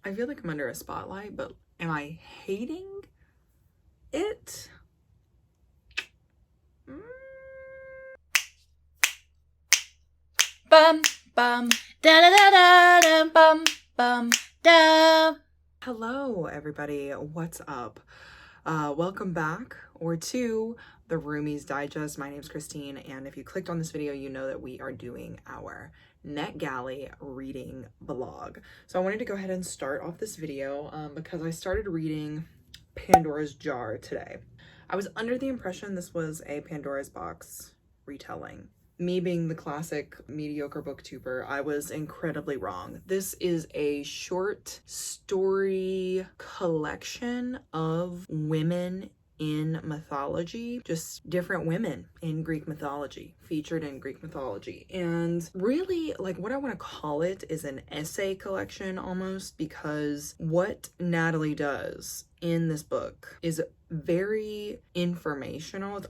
I feel like I'm under a spotlight, but am I hating it? Bum bum da da da da da bum bum da. Hello everybody, what's up? Welcome back or to the Roomies Digest. My name's Christine, and if you clicked on this video, you know that we are doing our Netgalley reading vlog. So I wanted to go ahead and start off this video because I started reading Pandora's Jar today. I was under the impression this was a Pandora's Box retelling. Me being the classic mediocre booktuber, I was incredibly wrong. This is a short story collection of women in mythology, just different women in Greek mythology, featured in Greek mythology. And really, like, what I want to call it is an essay collection almost, because what Natalie does in this book is very informational. It's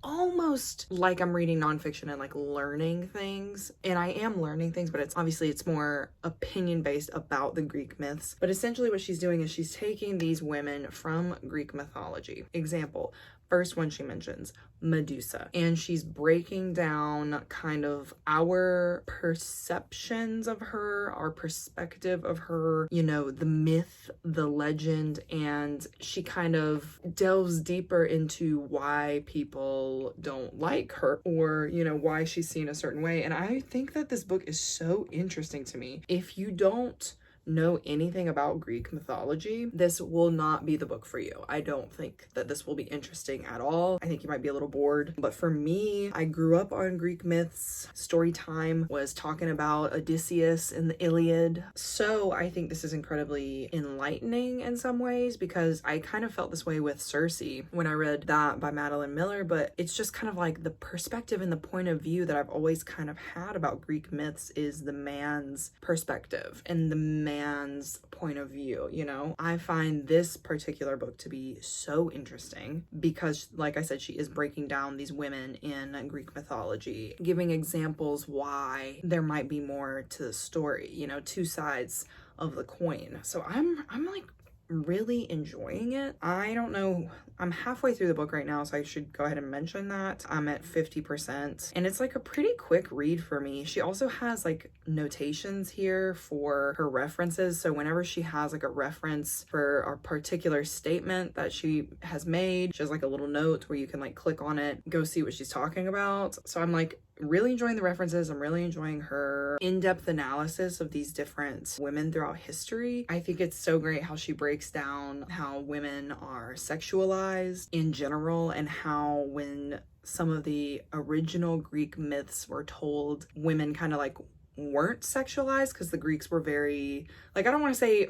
almost like I'm reading nonfiction and like learning things. And I am learning things, but it's more opinion based about the Greek myths. But essentially what she's doing is she's taking these women from Greek mythology. Example, first one she mentions, Medusa, and she's breaking down kind of our perceptions of her, our perspective of her, you know, the myth, the legend, and she kind of delves deeper into why people don't like her, or, you know, why she's seen a certain way. And I think that this book is so interesting to me. If you don't know anything about Greek mythology, this will not be the book for you. I don't think that this will be interesting at all. I think you might be a little bored. But for me, I grew up on Greek myths. Story time was talking about Odysseus in the Iliad. So I think this is incredibly enlightening in some ways, because I kind of felt this way with Circe when I read that by Madeline Miller, but it's just kind of like the perspective and the point of view that I've always kind of had about Greek myths is the man's perspective and the man's point of view, you know? I find this particular book to be so interesting because, like I said, she is breaking down these women in Greek mythology, giving examples why there might be more to the story, you know, two sides of the coin. So I'm like really enjoying it. I don't know, I'm halfway through the book right now, so I should go ahead and mention that I'm at 50%, and it's like a pretty quick read for me. She also has like notations here for her references, so whenever she has like a reference for a particular statement that she has made, she has like a little note where you can like click on it, go see what she's talking about. So I'm like really enjoying the references. I'm really enjoying her in-depth analysis of these different women throughout history. I think it's so great how she breaks down how women are sexualized in general, and how when some of the original Greek myths were told, women kind of like weren't sexualized, because the Greeks were very, like, I don't want to say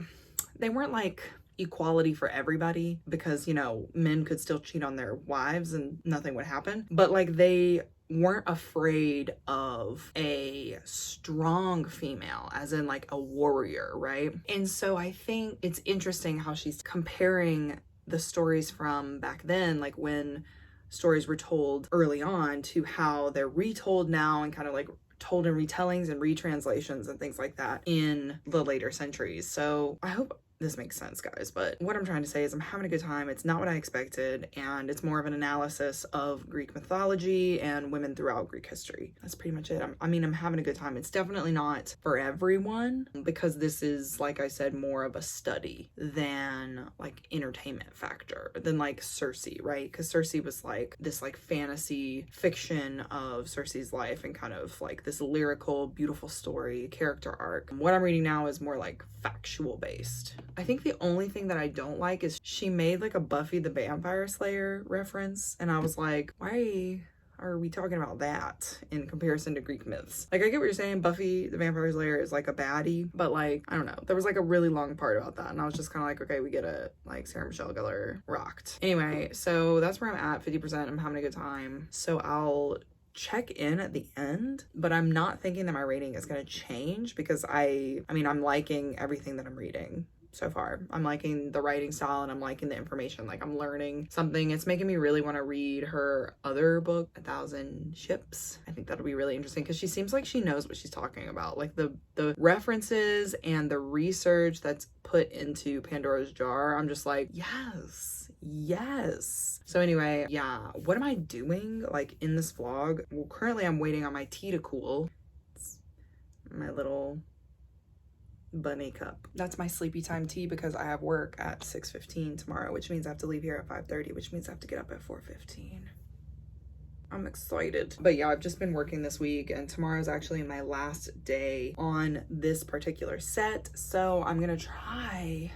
they weren't like equality for everybody, because, you know, men could still cheat on their wives and nothing would happen, but like they weren't afraid of a strong female, as in like a warrior, right? And so I think it's interesting how she's comparing the stories from back then, like when stories were told early on, to how they're retold now and kind of like told in retellings and retranslations and things like that in the later centuries. So I hope this makes sense, guys, but what I'm trying to say is I'm having a good time. It's not what I expected, and it's more of an analysis of Greek mythology and women throughout Greek history. That's pretty much it. I'm having a good time. It's definitely not for everyone, because this is, like I said, more of a study than like entertainment factor, than like Circe, right? Because Circe was like this like fantasy fiction of Circe's life and kind of like this lyrical, beautiful story, character arc. What I'm reading now is more like factual based. I think the only thing that I don't like is she made like a Buffy the Vampire Slayer reference, and I was like, why are we talking about that in comparison to Greek myths? Like, I get what you're saying, Buffy the Vampire Slayer is like a baddie, but like, I don't know, there was like a really long part about that, and I was just kind of like, okay, we get it. Like, Sarah Michelle Gellar rocked. Anyway, so that's where I'm at, 50%. I'm having a good time, so I'll check in at the end, but I'm not thinking that my rating is going to change, because I'm liking everything that I'm reading so far. I'm liking the writing style and I'm liking the information. Like, I'm learning something. It's making me really want to read her other book, 1,000 Ships. I think that'll be really interesting because she seems like she knows what she's talking about. Like, the references and the research that's put into Pandora's Jar, I'm just like, yes. So anyway, yeah, what am I doing like in this vlog? Well, currently I'm waiting on my tea to cool. It's my little bunny cup. That's my sleepy time tea because I have work at 6:15 tomorrow, which means I have to leave here at 5:30, which means I have to get up at 4:15. I'm excited. But yeah, I've just been working this week and tomorrow's actually my last day on this particular set. So I'm gonna try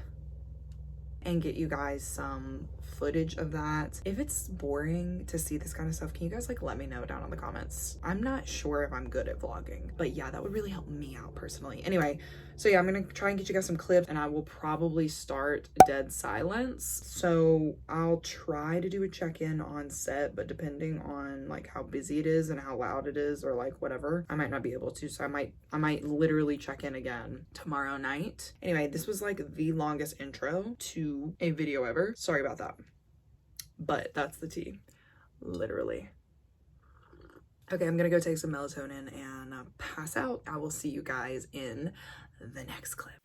and get you guys some footage of that. If it's boring to see this kind of stuff, can you guys like let me know down in the comments? I'm not sure if I'm good at vlogging, but yeah, that would really help me out personally. Anyway, so yeah, I'm gonna try and get you guys some clips and I will probably start dead silence. So I'll try to do a check-in on set, but depending on like how busy it is and how loud it is or like whatever, I might not be able to. So I might literally check in again tomorrow night. Anyway, this was like the longest intro to a video ever. Sorry about that. But that's the tea, literally. Okay, I'm gonna go take some melatonin and pass out. I will see you guys in the next clip.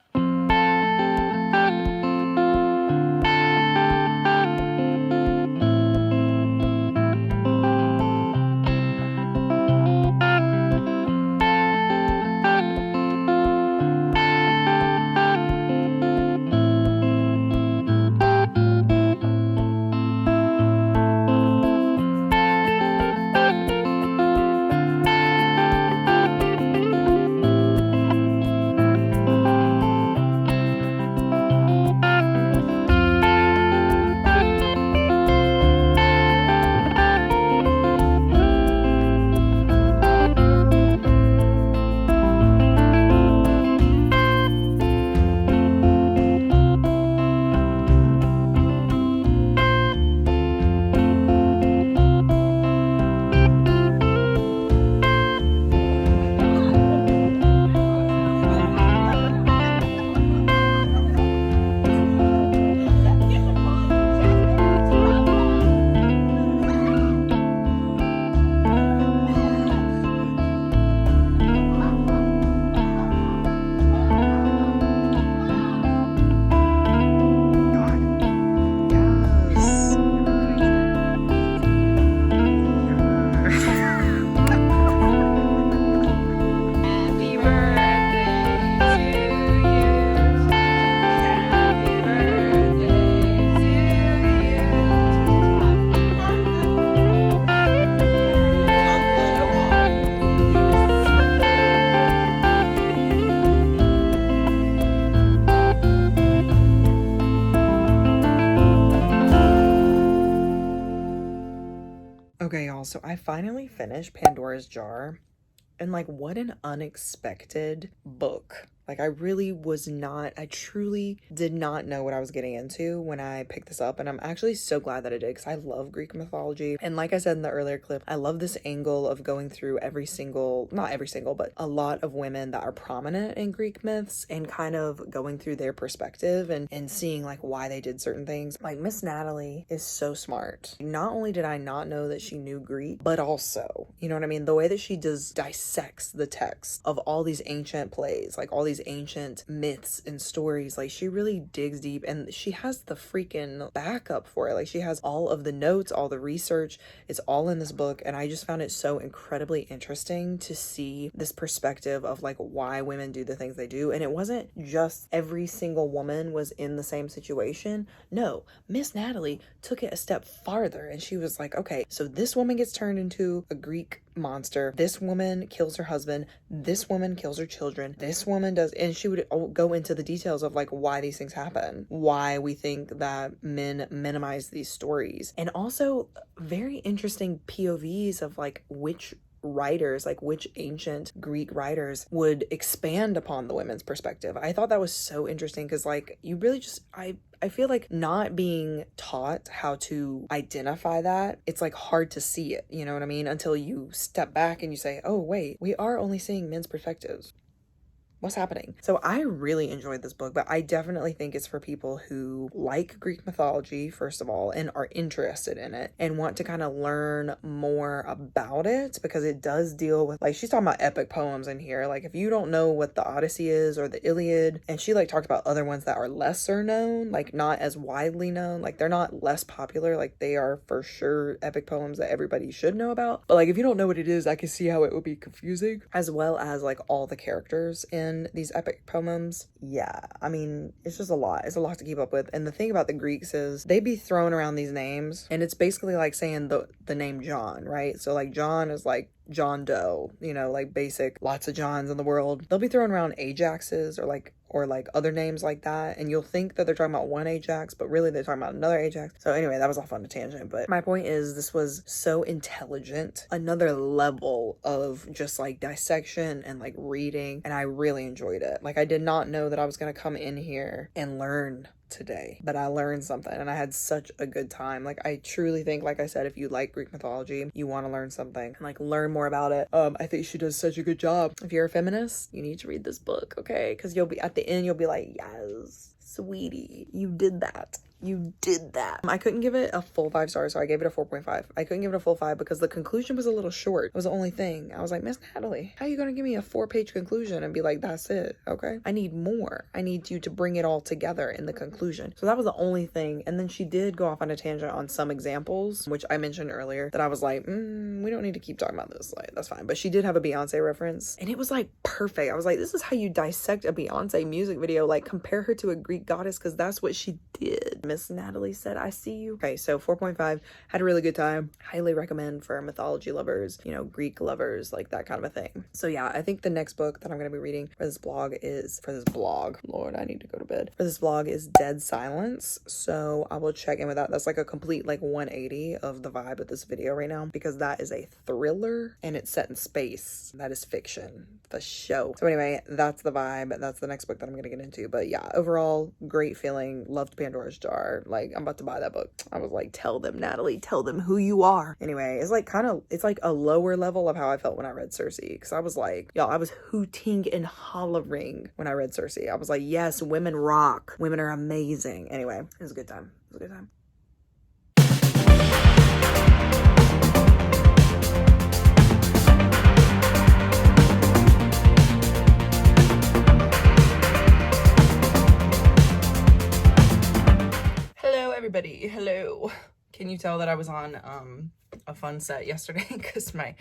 Okay, y'all, so I finally finished Pandora's Jar, and like, what an unexpected book. Like, I truly did not know what I was getting into when I picked this up, and I'm actually so glad that I did because I love Greek mythology. And like I said in the earlier clip, I love this angle of going through not every single, but a lot of women that are prominent in Greek myths and kind of going through their perspective and seeing like why they did certain things. Like, Miss Natalie is so smart. Not only did I not know that she knew Greek, but also, you know what I mean? The way that she dissects the text of all these ancient plays, like all these ancient myths and stories, like she really digs deep and she has the freaking backup for it. Like, she has all of the notes, all the research, it's all in this book, and I just found it so incredibly interesting to see this perspective of like why women do the things they do. And it wasn't just every single woman was in the same situation. No, Miss Natalie took it a step farther and she was like, okay, so this woman gets turned into a Greek monster, this woman kills her husband, this woman kills her children, this woman does, and she would go into the details of like why these things happen, why we think that men minimize these stories, and also very interesting POVs of like which writers, like which ancient Greek writers would expand upon the women's perspective. I thought that was so interesting because like you really just, I feel like not being taught how to identify that, it's like hard to see it, you know what I mean? Until you step back and you say, oh wait, we are only seeing men's perspectives. What's happening? So I really enjoyed this book, but I definitely think it's for people who like Greek mythology, first of all, and are interested in it and want to kind of learn more about it, because it does deal with, like, she's talking about epic poems in here. Like, if you don't know what the Odyssey is or the Iliad, and she like talked about other ones that are lesser known, like not as widely known, like they're not less popular, like they are for sure epic poems that everybody should know about. But like, if you don't know what it is, I can see how it would be confusing, as well as like all the characters in these epic poems. Yeah, I mean, it's just a lot. It's a lot to keep up with. And the thing about the Greeks is they be throwing around these names, and it's basically like saying the name John, right? So like John is like John Doe, you know, like basic, lots of Johns in the world. They'll be throwing around Ajaxes or like other names like that, and you'll think that they're talking about one Ajax, but really they're talking about another Ajax. So anyway, that was off on a tangent, but my point is, this was so intelligent, another level of just like dissection and like reading, and I really enjoyed it. Like, I did not know that I was gonna come in here and learn today, but I learned something, and I had such a good time. Like, I truly think, like I said, if you like Greek mythology, you want to learn something and like learn more about it. I think she does such a good job. If you're a feminist, you need to read this book, okay? Because you'll be at the end, you'll be like, yes, sweetie, you did that. You did that. I couldn't give it a full 5 stars, so I gave it a 4.5. I couldn't give it a full 5 because the conclusion was a little short. It was the only thing. I was like, Miss Natalie, how are you gonna give me a 4-page conclusion and be like, that's it? Okay, I need more. I need you to bring it all together in the conclusion. So that was the only thing. And then she did go off on a tangent on some examples, which I mentioned earlier, that I was like, we don't need to keep talking about this. Like, that's fine. But she did have a Beyonce reference, and it was like perfect. I was like, this is how you dissect a Beyonce music video. Like, compare her to a Greek goddess, because that's what she did. Miss Natalie said, I see you. Okay, so 4.5. Had a really good time. Highly recommend for mythology lovers, you know, Greek lovers, like that kind of a thing. So yeah, I think the next book that I'm going to be reading for this blog Lord, I need to go to bed. For this vlog is Dead Silence. So I will check in with that. That's like a complete like 180 of the vibe of this video right now, because that is a thriller and it's set in space. That is fiction for show. So anyway, that's the vibe. That's the next book that I'm going to get into. But yeah, overall, great feeling. Loved Pandora's Jar. Like, I'm about to buy that book. I was like, tell them, Natalie, tell them who you are. Anyway, it's like it's like a lower level of how I felt when I read Circe. Because I was like, y'all, I was hooting and hollering when I read Circe. I was like, yes, women rock. Women are amazing. Anyway, it was a good time. It was a good time. Everybody, hello. Can you tell that I was on a fun set yesterday? Because my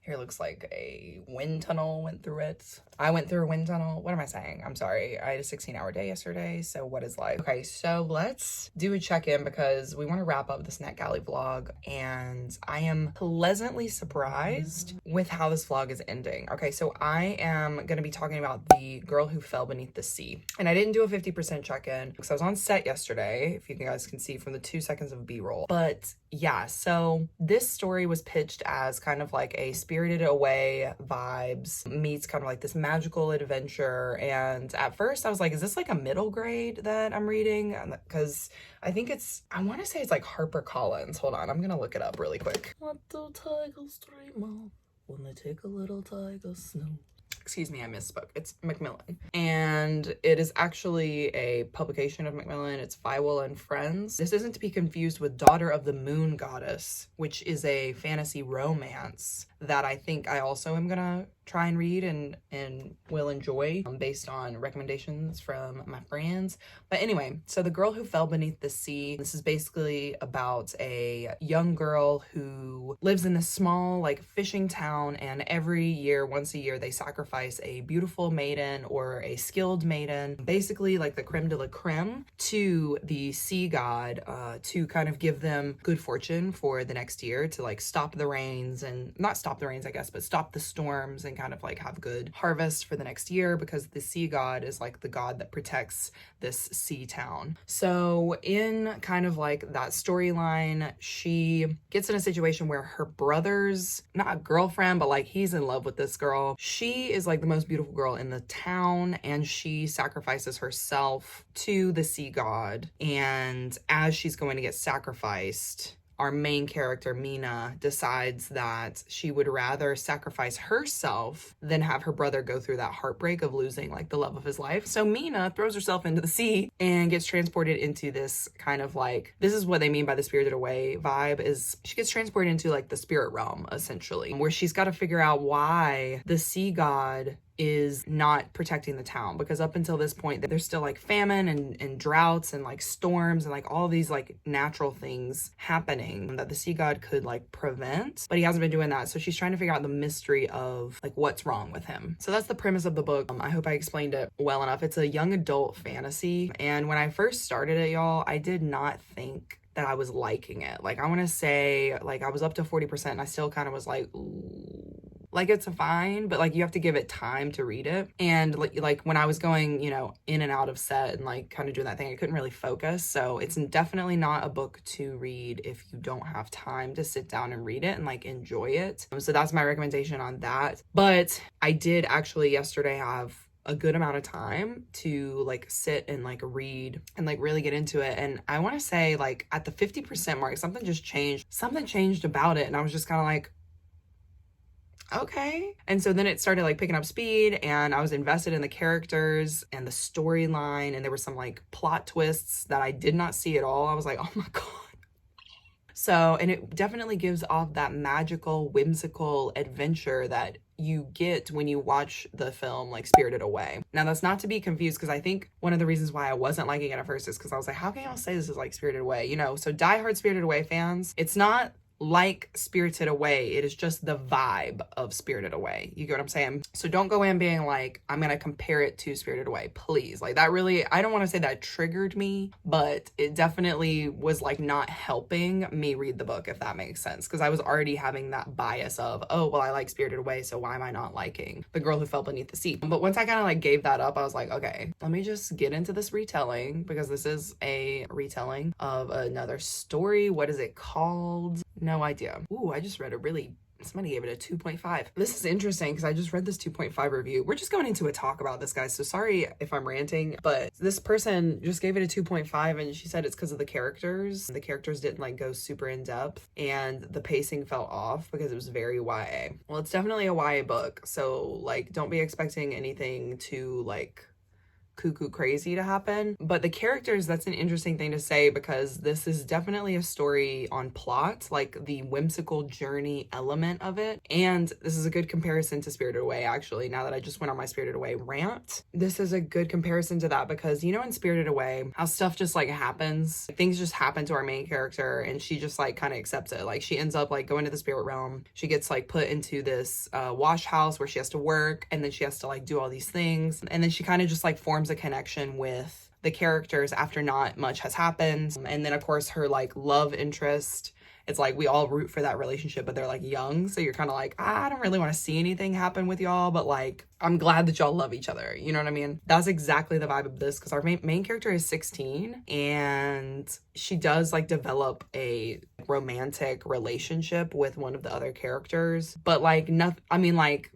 hair looks like a wind tunnel went through it. I went through a wind tunnel. What am I saying? I'm sorry. I had a 16-hour day yesterday. So what is life? Okay, so let's do a check-in, because we want to wrap up this Netgalley vlog, and I am pleasantly surprised with how this vlog is ending. Okay, so I am going to be talking about The Girl Who Fell Beneath the Sea. And I didn't do a 50% check-in because I was on set yesterday, if you guys can see from the 2 seconds of B-roll. But yeah, so this story was pitched as kind of like a Spirited Away vibes meets kind of like this magical adventure. And at first I was like, is this like a middle grade that I'm reading? Because I think I want to say it's like HarperCollins. Hold on, I'm gonna look it up really quick. Let the tigers dream of when they take a little tiger snow. Excuse me, I misspoke. It's Macmillan. And it is actually a publication of Macmillan. It's Viwell and Friends. This isn't to be confused with Daughter of the Moon Goddess, which is a fantasy romance that I think I also am gonna try and read and will enjoy based on recommendations from my friends. But anyway, so The Girl Who Fell Beneath the Sea, this is basically about a young girl who lives in this small like fishing town, and every year, once a year, they sacrifice a beautiful maiden or a skilled maiden, basically like the creme de la creme, to the sea god to kind of give them good fortune for the next year, to like stop the rains, and not stop the rains I guess, but stop the storms and kind of like have good harvest for the next year, because the sea god is like the god that protects this sea town. So in kind of like that storyline, she gets in a situation where her brother's not a girlfriend, but like he's in love with this girl. She is like the most beautiful girl in the town, and she sacrifices herself to the sea god. And as she's going to get sacrificed, our main character, Mina, decides that she would rather sacrifice herself than have her brother go through that heartbreak of losing like the love of his life. So Mina throws herself into the sea and gets transported into this kind of like, this is what they mean by the Spirited Away vibe, is she gets transported into like the spirit realm, essentially, where she's got to figure out why the sea god is not protecting the town, because up until this point there's still like famine and droughts and like storms and like all these like natural things happening that the sea god could like prevent, but he hasn't been doing that. So she's trying to figure out the mystery of like what's wrong with him. So that's the premise of the book. I hope I explained it well enough. It's a young adult fantasy, and when I first started it, y'all, I did not think that I was liking it. Like, I want to say like I was up to 40% and I still kind of was like, ooh, like it's fine, but like you have to give it time to read it. And like when I was going, you know, in and out of set and like kind of doing that thing, I couldn't really focus. So it's definitely not a book to read if you don't have time to sit down and read it and like enjoy it. So that's my recommendation on that. But I did actually yesterday have a good amount of time to like sit and like read and like really get into it. And I want to say like at the 50% mark, something changed about it. And I was just kind of like, okay. And so then it started like picking up speed, and I was invested in the characters and the storyline, and there were some like plot twists that I did not see at all. I was like, oh my God. So, and it definitely gives off that magical, whimsical adventure that you get when you watch the film like Spirited Away. Now that's not to be confused, because I think one of the reasons why I wasn't liking it at first is because I was like, how can y'all say this is like Spirited Away? You know, so diehard Spirited Away fans, it's not like Spirited Away, it is just the vibe of Spirited Away. You get what I'm saying? So don't go in being like, I'm gonna compare it to Spirited Away, please. Like that really, I don't want to say that triggered me, but it definitely was like not helping me read the book, if that makes sense, because I was already having that bias of, oh well, I like Spirited Away, so why am I not liking The Girl Who Fell Beneath the Sea? But once I kind of like gave that up, I was like, okay, let me just get into this retelling, because this is a retelling of another story. What is it called? No idea. Ooh, I just read somebody gave it a 2.5. This is interesting because I just read this 2.5 review. We're just going into a talk about this, guys, so sorry if I'm ranting, but this person just gave it a 2.5 and she said it's because of the characters. The characters didn't like go super in depth and the pacing fell off because it was very YA. Well, it's definitely a YA book, so like don't be expecting anything to like cuckoo crazy to happen. But the characters, that's an interesting thing to say, because this is definitely a story on plot, like the whimsical journey element of it. And this is a good comparison to Spirited Away, actually, now that I just went on my Spirited Away rant. This is a good comparison to that, because you know in Spirited Away, how stuff just like happens, things just happen to our main character and she just like kind of accepts it. Like she ends up like going to the spirit realm. She gets like put into this wash house where she has to work, and then she has to like do all these things. And then she kind of just like forms a connection with the characters after not much has happened. And then of course her like love interest, it's like we all root for that relationship, but they're like young, so you're kind of like, I don't really want to see anything happen with y'all, but like I'm glad that y'all love each other, you know what I mean? That's exactly the vibe of this, because our main character is 16 and she does like develop a romantic relationship with one of the other characters, but like nothing, I mean like,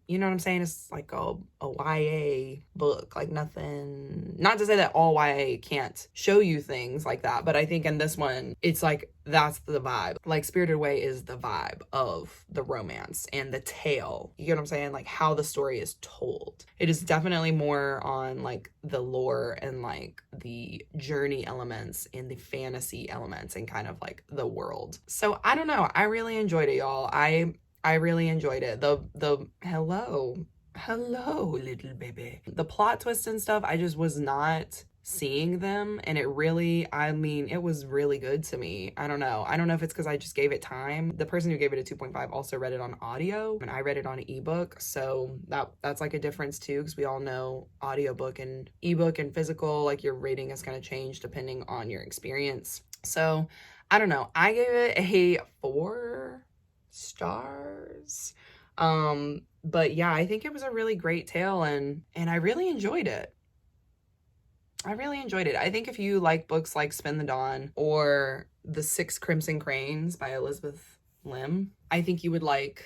you know what I'm saying? It's like a YA book, like nothing, not to say that all YA can't show you things like that, but I think in this one, it's like, that's the vibe. Like Spirited Away is the vibe of the romance and the tale. You get what I'm saying? Like how the story is told. It is definitely more on like the lore and like the journey elements and the fantasy elements and kind of like the world. So I don't know. I really enjoyed it, y'all. I really enjoyed it. The hello little baby. The plot twists and stuff, I just was not seeing them, and it really, I mean, it was really good to me. I don't know if it's because I just gave it time. The person who gave it a 2.5 also read it on audio, and I read it on ebook, so that's like a difference too, because we all know audiobook and ebook and physical, like your rating is going to change depending on your experience. So I don't know, I gave it a 4 stars. But yeah, I think it was a really great tale, and I really enjoyed it. I think if you like books like Spin the Dawn or The Six Crimson Cranes by Elizabeth Lim, I think you would like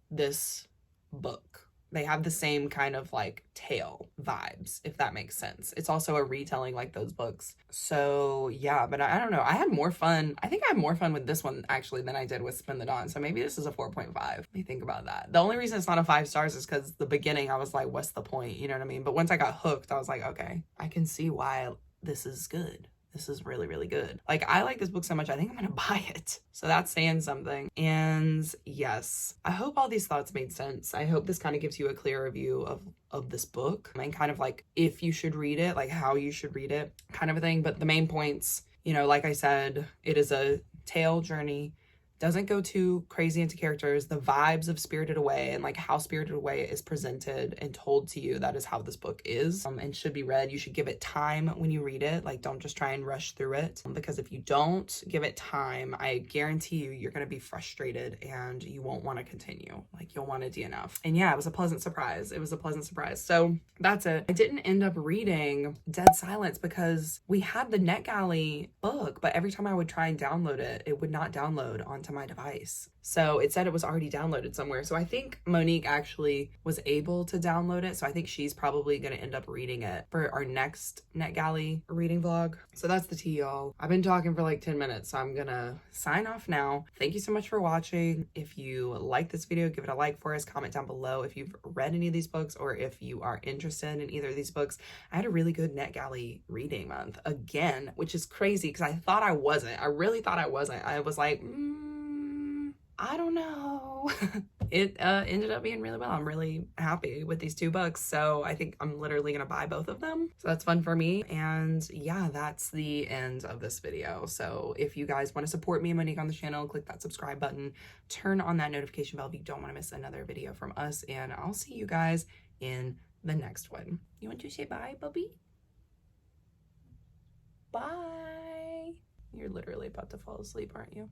this book They have the same kind of like tale vibes, if that makes sense. It's also a retelling like those books. So yeah, but I don't know. I had more fun. I think I had more fun with this one actually than I did with Spin the Dawn. So maybe this is a 4.5. Let me think about that. The only reason it's not a 5 stars is because the beginning I was like, what's the point? You know what I mean? But once I got hooked, I was like, okay, I can see why this is good. This is really, really good. Like, I like this book so much, I think I'm gonna buy it. So that's saying something. And yes, I hope all these thoughts made sense. I hope this kind of gives you a clearer view of this book and kind of like if you should read it, like how you should read it, kind of a thing. But the main points, you know, like I said, it is a tale journey. Doesn't go too crazy into characters. The vibes of Spirited Away and like how Spirited Away is presented and told to you, that is how this book is and should be read. You should give it time when you read it. Like, don't just try and rush through it, because if you don't give it time, I guarantee you, you're going to be frustrated and you won't want to continue. Like, you'll want to DNF. And yeah, it was a pleasant surprise. It was a pleasant surprise. So that's it. I didn't end up reading Dead Silence because we had the Netgalley book, but every time I would try and download it, it would not download onto my device. So it said it was already downloaded somewhere. So I think Monique actually was able to download it. So I think she's probably going to end up reading it for our next Netgalley reading vlog. So that's the tea, y'all. I've been talking for like 10 minutes, so I'm gonna sign off now. Thank you so much for watching. If you like this video, give it a like for us. Comment down below if you've read any of these books or if you are interested in either of these books. I had a really good Netgalley reading month again, which is crazy because I thought I wasn't. I really thought I wasn't. I was like, I don't know. It ended up being really well. I'm really happy with these 2 books. So I think I'm literally going to buy both of them. So that's fun for me. And yeah, that's the end of this video. So if you guys want to support me and Monique on the channel, click that subscribe button, turn on that notification bell if you don't want to miss another video from us. And I'll see you guys in the next one. You want to say bye, Bubby? Bye. You're literally about to fall asleep, aren't you?